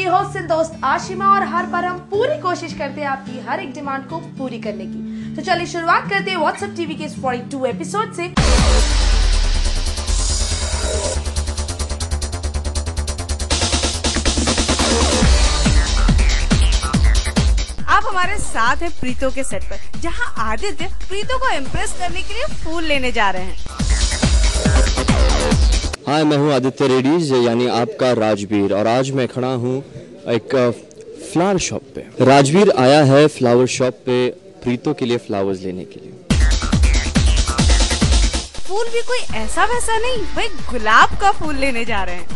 आपकी होस्ट से दोस्त आशिमा और हर बार हम पूरी कोशिश करते हैं आपकी हर एक डिमांड को पूरी करने की। तो चलिए शुरुआत करते हैं व्हाट्सएप टीवी के इस 42 एपिसोड से। आप हमारे साथ हैं प्रीतो के सेट पर, जहां आदित्य प्रीतो को इम्प्रेस करने के लिए फूल लेने जा रहे हैं। हाय, मैं हूँ आदित्य रेड्डीज यानी आपका राजवीर, और आज मैं खड़ा हूँ एक फ्लावर शॉप पे। राजवीर आया है फ्लावर शॉप पे प्रीतो के लिए फ्लावर्स लेने के लिए। फूल भी कोई ऐसा वैसा नहीं, भाई गुलाब का फूल लेने जा रहे हैं।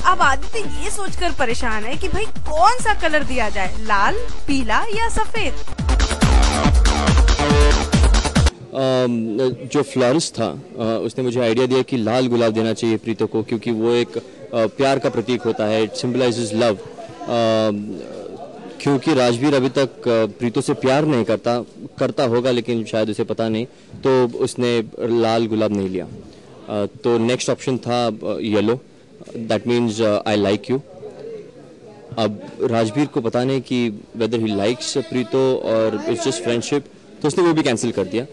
अब आदित्य ये सोचकर परेशान है कि भाई कौन सा कलर दिया जाए, लाल, पीला या सफेद। जो फ्लोरिस्ट था उसने मुझे आइडिया दिया कि लाल गुलाब देना चाहिए प्रीतो को, क्योंकि वो एक प्यार का प्रतीक होता है। It symbolizes love. क्योंकि राजवीर अभी तक प्रीतो से प्यार नहीं करता होगा, लेकिन शायद उसे पता नहीं, तो उसने लाल गुलाब नहीं लिया। तो नेक्स्ट ऑप्शन था yellow, that means I like you. अब राजवीर को पता नहीं कि वेदर ही लाइक्स प्रीतो और इट्स जस्ट फ्रेंडशिप, तो उसने वो भी कैंसिल कर दिया।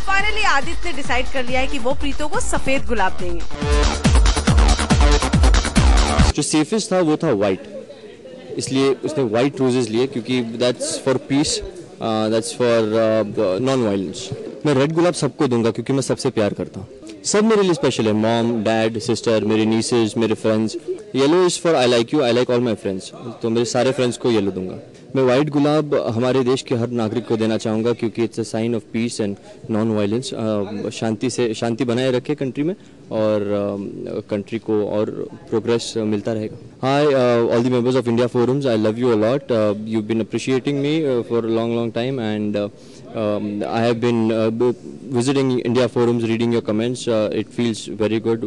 फाइनली आदित्य ने डिसाइड कर लिया है कि वो प्रीतो को सफेद गुलाब देंगे। जो सेफेस्ट था वो था व्हाइट, इसलिए उसने व्हाइट रोजेस लिए, क्योंकि that's for piece, that's for non violence. मैं रेड गुलाब सबको दूंगा क्योंकि मैं सबसे प्यार करता हूँ। सब मेरे लिए स्पेशल है, मॉम, डैड, सिस्टर, मेरे नीसेस, मेरे friends. Yellow is for I like you, I like all my friends, तो मेरे सारे फ्रेंड्स को येलो दूंगा। मैं व्हाइट गुलाब हमारे देश के हर नागरिक को देना चाहूँगा, क्योंकि it's a sign of peace and non violence. शांति बनाए रखे कंट्री में, और कंट्री को और प्रोग्रेस मिलता रहेगा। Hi all the members of India forums, I love you a lot. You been appreciating me for a long time, and I have been visiting India forums, reading your comments. It feels very good,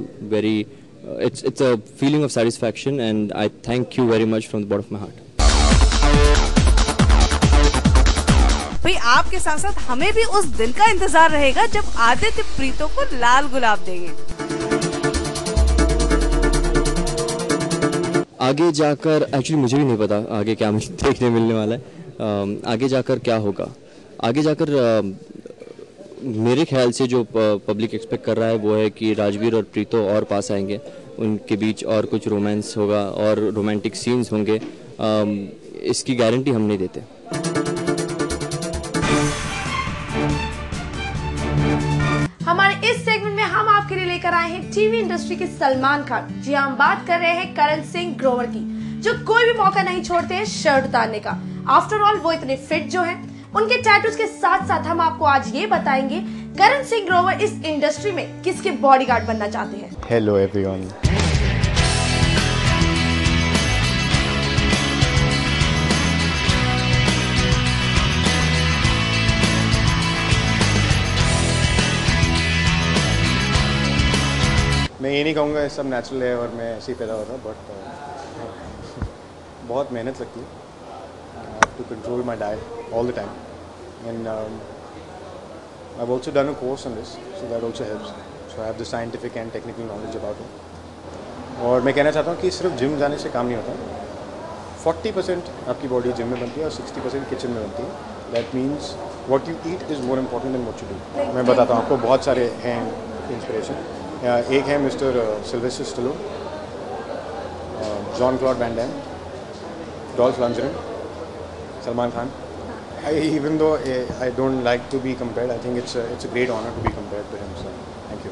it's a feeling of satisfaction, and I thank you very much from the bottom of my heart. भाई आपके साथ साथ हमें भी उस दिन का इंतजार रहेगा जब आदित्य प्रीतो को लाल गुलाब देंगे। आगे जाकर एक्चुअली मुझे भी नहीं पता आगे क्या मुझे देखने मिलने वाला है। आगे जाकर क्या होगा, आगे जाकर मेरे ख्याल से जो पब्लिक एक्सपेक्ट कर रहा है वो है कि राजवीर और प्रीतो और पास आएंगे, उनके बीच और कुछ रोमांस होगा और रोमांटिक सीन्स होंगे। इसकी गारंटी हम नहीं देते। हमारे इस सेगमेंट में हम आपके लिए लेकर आए हैं टीवी इंडस्ट्री के सलमान खान। जी हम बात कर रहे हैं करण सिंह ग्रोवर की, जो कोई भी मौका नहीं छोड़ते हैं शर्ट उतारने का। आफ्टर ऑल वो इतने फिट जो हैं। उनके टैटूज के साथ साथ हम आपको आज ये बताएंगे करण सिंह ग्रोवर इस इंडस्ट्री में किसके बॉडीगार्ड बनना चाहते हैं। Hello everyone. मैं ये नहीं कहूँगा ये सब नेचुरल है और मैं ऐसे ही पैदा होता, बट बहुत मेहनत लगती है to control my diet all the time, and I've also done a course on this, so that also helps. So I have the scientific and technical knowledge about it. और मैं कहना चाहता हूँ कि सिर्फ जिम जाने से काम नहीं होता। 40% आपकी बॉडी जिम में बनती है और 60% किचन में बनती है। That means what you eat is more important than what you do. मैं बताता हूँ आपको, बहुत सारे हैं इंस्पिरेशन। एक है mister Sylvester Stallone, Jean Claude Van Damme, Dolph Lundgren, Salman Khan. Even though I don't like to be compared, I think it's a great honor to be compared to him. So thank you.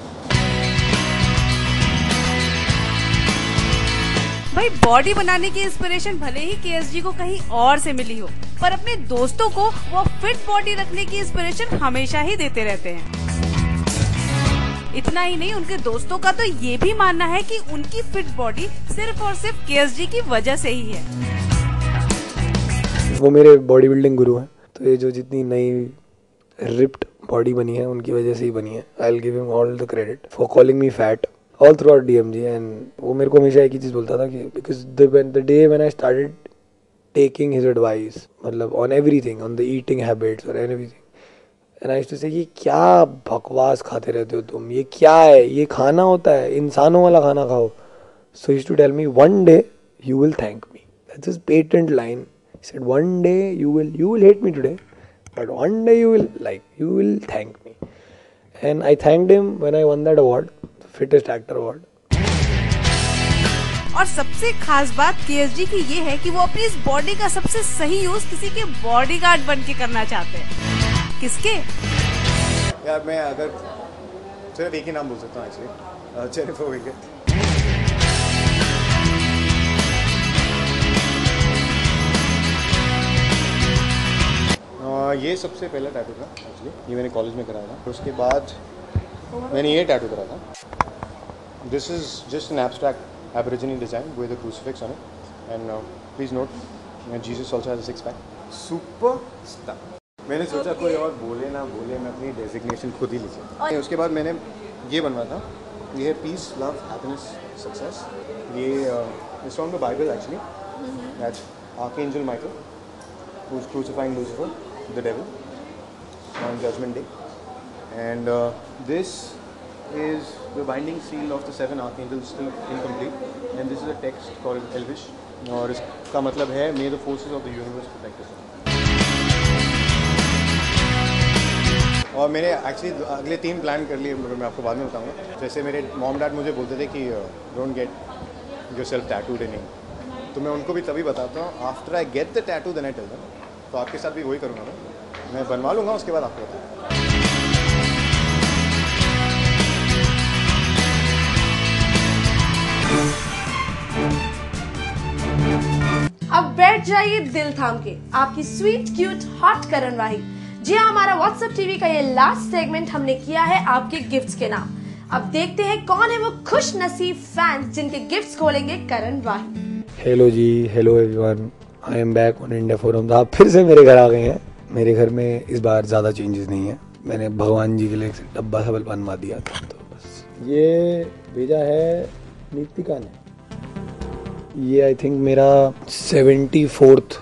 भाई body बनाने की inspiration भले ही केएसजी को कहीं और से मिली हो, पर अपने दोस्तों को वो फिट बॉडी रखने की इंस्पिरेशन हमेशा ही देते रहते हैं। इतना ही नहीं, उनके दोस्तों का तो ये भी मानना है कि उनकी फिट बॉडी सिर्फ और सिर्फ केएसजी की वजह से ही है। वो मेरे बॉडी बिल्डिंग गुरु हैं, तो ये जो जितनी नई रिप्ड बॉडी बनी है उनकी वजह से ही बनी है। I will give him all the credit for calling me fat all through out DMG. And वो मेरे को हमेशा एक ही चीज़ बोलता था कि because the day when I started taking his advice, मतलब on everything, on the eating habits और everything, and I used to say कि क्या बकवास खाते रहते हो तुम, ये क्या है, ये खाना होता है, इंसानों वाला खाना खाओ। So he used to tell me, one day you will thank me. That's his patent line. He said, one day you will hate me today, but one day you will thank me. And I thanked him when I won that award, fittest actor award. और सबसे खास बात KSD की ये है कि वो अपनी इस बॉडी का सबसे सही यूज किसी के बॉडीगार्ड बन के करना चाहते हैं. किसके? यार मैं अगर सिर्फ एक ही नाम बोल सकता हूँ एक्चुअली, जेनिफर विगेट. ये सबसे पहला टैटू था एक्चुअली, ये मैंने कॉलेज में कराया था. उसके बाद मैंने ये टैटू करा था. This is just an abstract Aborigine design with a crucifix on it, and please note, Jesus also has a six-pack. Super stuff. मैंने सोचा कोई और बोले ना बोले, मैं अपनी डेजिग्नेशन खुद ही लीजिए. उसके बाद मैंने ये बनवा था. ये है पीस, लव, हैप्पीनेस, सक्सेस. ये is from the Bible actually. That's archangel Michael who is crucifying Lucifer, the devil, on Judgment Day. And this is the binding seal of the seven archangels, still incomplete, and this is a text called Elvish, और इसका मतलब है may the forces of the universe protect us. और मैंने actually अगले 3 plan कर लिए, मगर मैं आपको बाद में बताऊंगा. जैसे मेरे मॉम डैड मुझे बोलते थे कि don't get yourself tattooed anything, तो मैं उनको भी तभी बताता हूँ after I get the tattoo then I tell them. तो आपके साथ भी वही करूँगा, मैं बनवा लूँगा, उसके बाद आपको बताऊँगा. अब बैठ जाइए दिल थाम के, आपकी स्वीट क्यूट हॉट करण वाही. जी हाँ, हमारा व्हाट्सएप टीवी का ये लास्ट सेगमेंट हमने किया है आपके गिफ्ट्स के नाम. अब देखते हैं कौन है वो खुश नसीब फैंस जिनके गिफ्ट्स खोलेंगे Karan Wahi. Hello ji, hello everyone, I am back on India forum. आप फिर से मेरे घर आ गए हैं. मेरे घर में इस बार ज़्यादा चेंजेस नहीं है. मैंने भगवान जी के लिए एक डब्बा सा बनवा दिया था. तो बस ये भेजा है नीतिका ने. ये आई थिंक मेरा 74th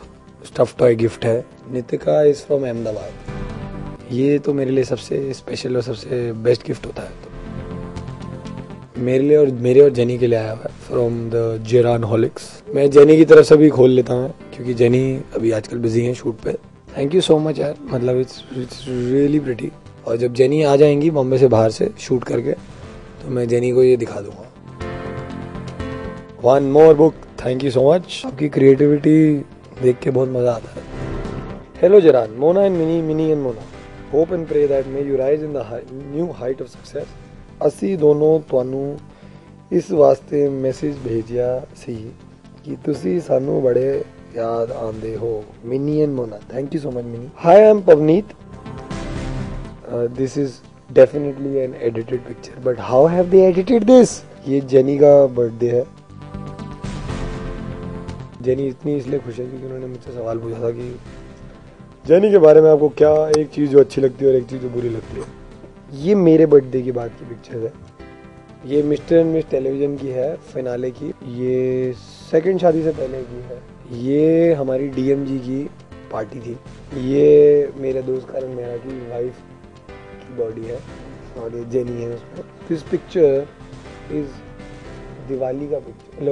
स्टफ टॉय गिफ्ट है. Nitika is from Ahmedabad. ये तो मेरे लिए सबसे स्पेशल और सबसे बेस्ट गिफ्ट होता है. तो मेरे और जेनी के लिए आया हुआ है फ्रॉम द जेरान हॉलिक्स. मैं जेनी की तरफ से भी खोल लेता हूँ क्योंकि जेनी अभी आजकल बिजी है शूट पे. थैंक यू सो मच यार, मतलब इट्स रियली प्रिटी. और जब जेनी आ जाएंगी बॉम्बे से बाहर से शूट करके, तो मैं जेनी को ये दिखा दूंगा. One more book. Thank you so much. आपकी क्रिएटिविटी देख के बहुत मज़ा आता है. हेलो जेरान, Mona and Mini and Mona. Hope and pray that may you rise in the new height of success. ਅਸੀਂ ਦੋਨੋਂ ਤੁਹਾਨੂੰ ਇਸ ਵਾਸਤੇ ਮੈਸੇਜ ਭੇਜਿਆ ਸੀ ਕਿ ਤੁਸੀਂ ਸਾਨੂੰ ਬੜੇ ਯਾਦ ਆਉਂਦੇ ਹੋ. Mini and Mona. Thank you so much mini. High Aam Pavneet. This is definitely an edited picture, but how have they edited this. ये जेनी का बर्थडे है. जेनी इतनी इसलिए खुश है क्योंकि उन्होंने मुझसे सवाल पूछा था कि जेनी के बारे में आपको क्या एक चीज़ जो अच्छी लगती है और एक चीज़ जो बुरी लगती है. ये मेरे बर्थडे की बात की पिक्चर है. ये मिस्टर एंड मिस टेलीविज़न की है, फिनाले की. ये सेकंड शादी से पहले की है. ये हमारी डीएमजी की पार्टी थी. ये मेरे दोस्त करण मेहरा की वाइफ की बॉडी है और ये जेनी है उसमें. दिस पिक्चर इज दिवाली का पिक्चर,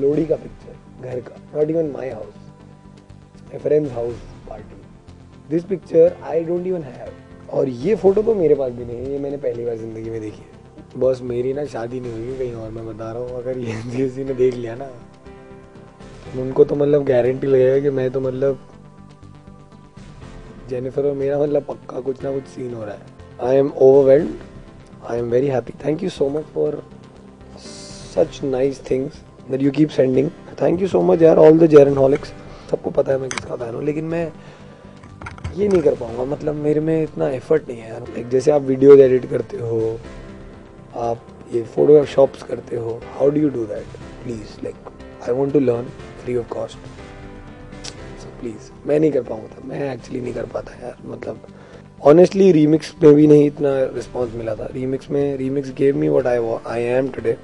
लोहड़ी का पिक्चर घर का. Not even my house, my friends house party. This picture I don't even have. और ये फ़ोटो तो मेरे पास भी नहीं है. ये मैंने पहली बार ज़िंदगी में देखी है. बस मेरी ना शादी नहीं हुई कहीं और, मैं बता रहा हूँ. अगर ये किसी ने देख लिया ना, उनको तो मतलब गारंटी लगेगा कि मैं तो मतलब जेनिफर और मेरा मतलब पक्का कुछ ना कुछ सीन हो रहा है. I am overwhelmed. I am very happy. Thank you so much for such nice things that you keep sending. Thank you so much यार, ऑल द जेरन हॉलिक्स. सबको पता है मैं किसका फैन हूँ, लेकिन मैं ये नहीं कर पाऊँगा. मतलब मेरे में इतना एफर्ट नहीं है यार. लाइक जैसे आप वीडियोज एडिट करते हो, आप ये फोटोशॉप्स करते हो, how do you do that? Please, like I want to learn free of cost. So please, मैं नहीं कर पाऊँगा. मैं एक्चुअली नहीं कर पाता यार. मतलब ऑनेस्टली रीमिक्स में भी नहीं इतना रिस्पॉन्स मिला था. Remix gave me what I am today.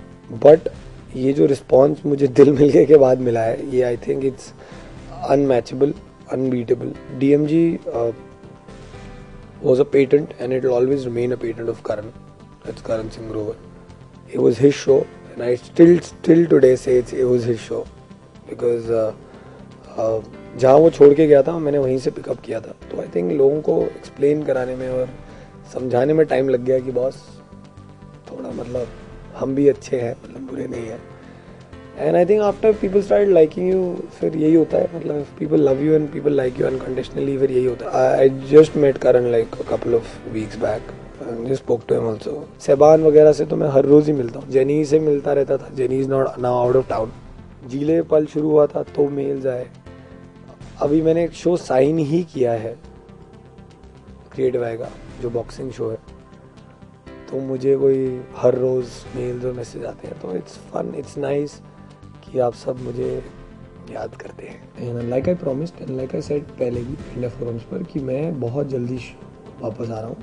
But ये जो रिस्पॉन्स मुझे दिल मिलने के बाद मिला है, ये I think it's unmatchable, unbeatable. DMG was a patent and it will always remain a patent of Karan. That's Karan Singh Grover. It was his show and I still today say it was his show because जहाँ वो छोड़ के गया था मैंने वहीं से pickup किया था. तो आई थिंक लोगों को एक्सप्लेन कराने में और समझाने में टाइम लग गया कि बॉस थोड़ा मतलब हम भी अच्छे हैं, मतलब बुरे नहीं हैं. And I think after people start liking you, फिर यही होता है, मतलब people love you and people like you unconditionally, फिर यही होता है. I just met Karan like a couple of weeks back, just spoke to him also. सेबान वगैरह से तो मैं हर रोज़ ही मिलता हूँ. जेनी से मिलता रहता था. Jenny is not now out of town. जीले पल शुरू हुआ था तो मेल्स आए. अभी मैंने एक शो साइन ही किया है क्रिएटिव आई का, जो बॉक्सिंग शो है. तो मुझे कोई हर रोज़ मेल्स और मैसेज आते हैं, तो इट्स फन, इट्स नाइस कि आप सब मुझे याद करते हैं. And like I promised and like I said पहले भी इंडिया फोरम्स पर कि मैं बहुत जल्दी वापस आ रहा हूँ.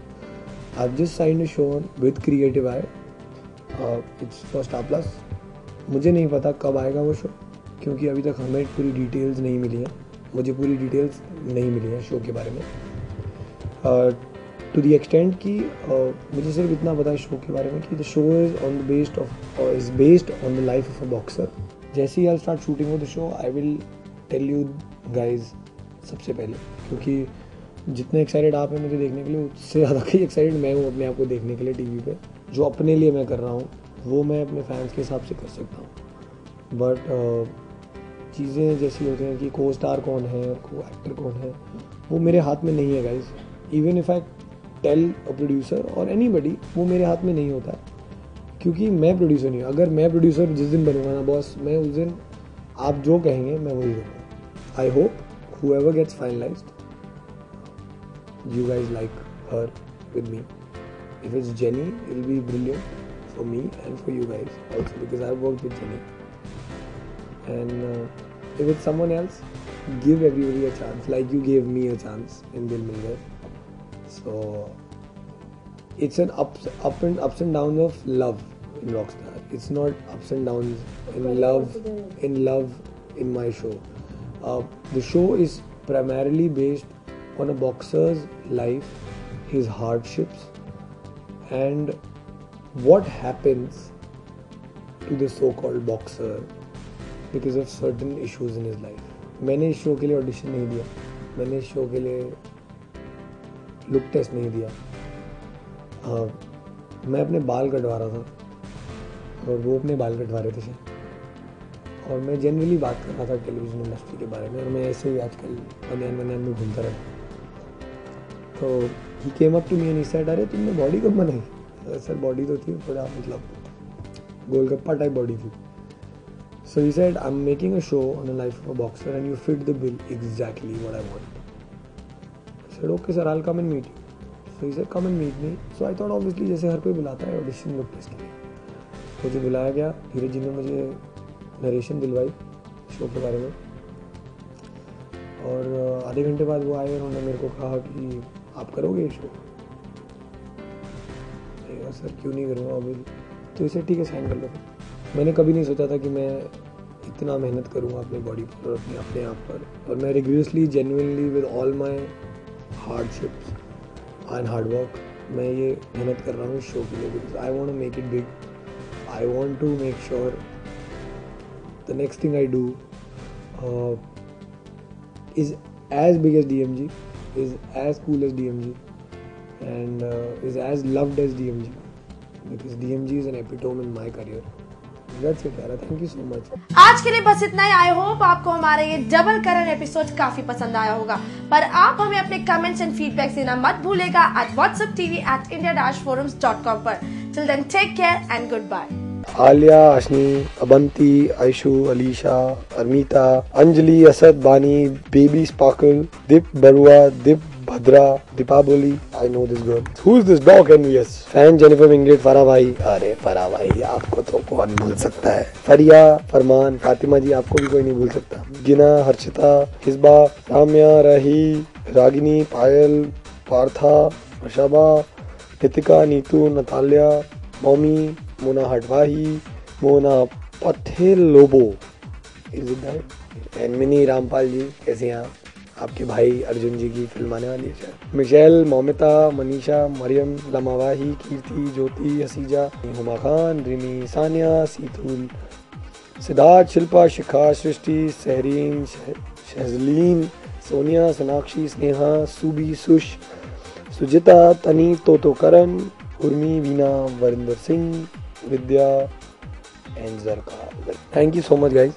I just signed a show with creative I. It's for star plus. मुझे नहीं पता कब आएगा वो शो, क्योंकि अभी तक हमें पूरी डिटेल्स नहीं मिली हैं. मुझे पूरी डिटेल्स नहीं मिली हैं शो के बारे में, टू द एक्सटेंट कि मुझे सिर्फ इतना पता है शो के बारे में कि the show is based on the life of a boxer. जैसे ही I start shooting with the show I will tell you guys सबसे पहले, क्योंकि जितने एक्साइटेड आप हैं मुझे देखने के लिए, उससे ज़्यादा कहीं एक्साइटेड मैं हूँ अपने आप को देखने के लिए टीवी पे. जो अपने लिए मैं कर रहा हूँ वो मैं अपने फैंस के हिसाब से कर सकता हूँ. बट चीज़ें जैसी होती हैं कि को स्टार कौन है, को एक्टर कौन है, वो मेरे हाथ में नहीं है guys. Even if I tell a producer और एनीबडी, वो मेरे हाथ में नहीं होता है, क्योंकि मैं प्रोड्यूसर नहीं हूँ. अगर मैं प्रोड्यूसर जिस दिन बनूंगा ना बॉस, मैं उस दिन आप जो कहेंगे मैं वही करूँगा. I hope whoever gets finalized, you guys like her with me. If it's Jenny, it'll be brilliant for me and for you guys also, because I've worked with Jenny. And if it's someone else, give everybody a chance, like you gave me a chance in Dil Mil Gaye. So it's an ups and downs of love in Rockstar. It's not ups and downs in love in my show. The show is primarily based on a boxer's life, his hardships, and what happens to the so-called boxer because of certain issues in his life. मैंने इस show के लिए audition नहीं दिया, मैंने इस show के लिए लुक टेस्ट नहीं दिया. मैं अपने बाल कटवा रहा था और वो अपने बाल कटवा रहे थे शायद, और मैं जनरली बात कर रहा था टेलीविज़न इंडस्ट्री के बारे में, और मैं ऐसे ही आजकल बनियान में घूमता रहता. तो he came up to me and he said, अरे तुमने बॉडी कब बनाई? सर बॉडी तो थी थोड़ा मतलब गोलगप्पा टाइप बॉडी थी. So he said, I'm making a show on the life of a boxer and you fit the bill exactly what I want. I said, okay sir, I'll come and meet you. So he said, come and meet me. So I thought obviously जैसे हर कोई बुलाता है audition look test के लिए, मुझे बुलाया गया. धीरे जी ने मुझे नरेशन दिलवाई शो के बारे में, और आधे घंटे बाद वो आए और उन्होंने मेरे को कहा कि आप करोगे ये शो? सर क्यों नहीं करूँगा अभी. तो इसे ठीक है साइन कर लो. मैंने कभी नहीं सोचा था कि मैं इतना मेहनत करूँगा अपनी बॉडी पर और अपने आप पर, और मैं religiously genuinely with all my hardships and hard work मैं ये मेहनत कर रहा हूँ इस शो के लिए, because I want to make it big. I want to make sure the next thing I do is as big as DMG, is as cool as DMG, and is as loved as DMG, because DMG is an epitome in my career. That's it, Yara. Thank you so much. आज के लिए बस इतना ही. I hope आपको हमारा ये double करण episode काफी पसंद आया होगा, पर आप हमें अपने कमेंट्स एंड फीडबैक देना मत भूलेगा at whatsapptv@india-forums.com पर. Till then, take care and goodbye. Alia, Ashni, अबंती, Aishu, Alisha, अरमीता, Anjali, Asad, Bani, baby sparkle, Deep Barua, Deep Bhadra, Deepawali. I know this girl. Who is this dog NVS? Fan Jennifer Winglet, Farah भाई. अरे फरा भाई, आपको तो कौन भूल सकता है. फरिया, फरमान, फातिमा जी, आपको भी कोई नहीं भूल सकता. Gina, Harshita, Hisba, Ramya, Rahi, Ragini, Payal, Partha, Rashaba, Nitika, Neetu, Natalia, mommy, Mona Hatwahi, Mona पथेलोबो, is it that? And Mini Rampal ji, कैसे हैं आप? आपके भाई अर्जुन जी की फिल्म आने वाली है शायद। Michelle, Moumita, Manisha, Mariyam, Lamawahi, Kirti, Jyoti, Haseeja, Huma Khan, Rimi, Sania, Seetul, Siddharth, Shilpa, Shikha, Srishti, Sahreen, Shahzaleen, Sonia, Sonakshi, Sneha, Subi, Sush, Sujita, Tani, Toto, Karan, Urmi, Veena, Varinder Singh, Vidya and Zarka. Thank you so much guys.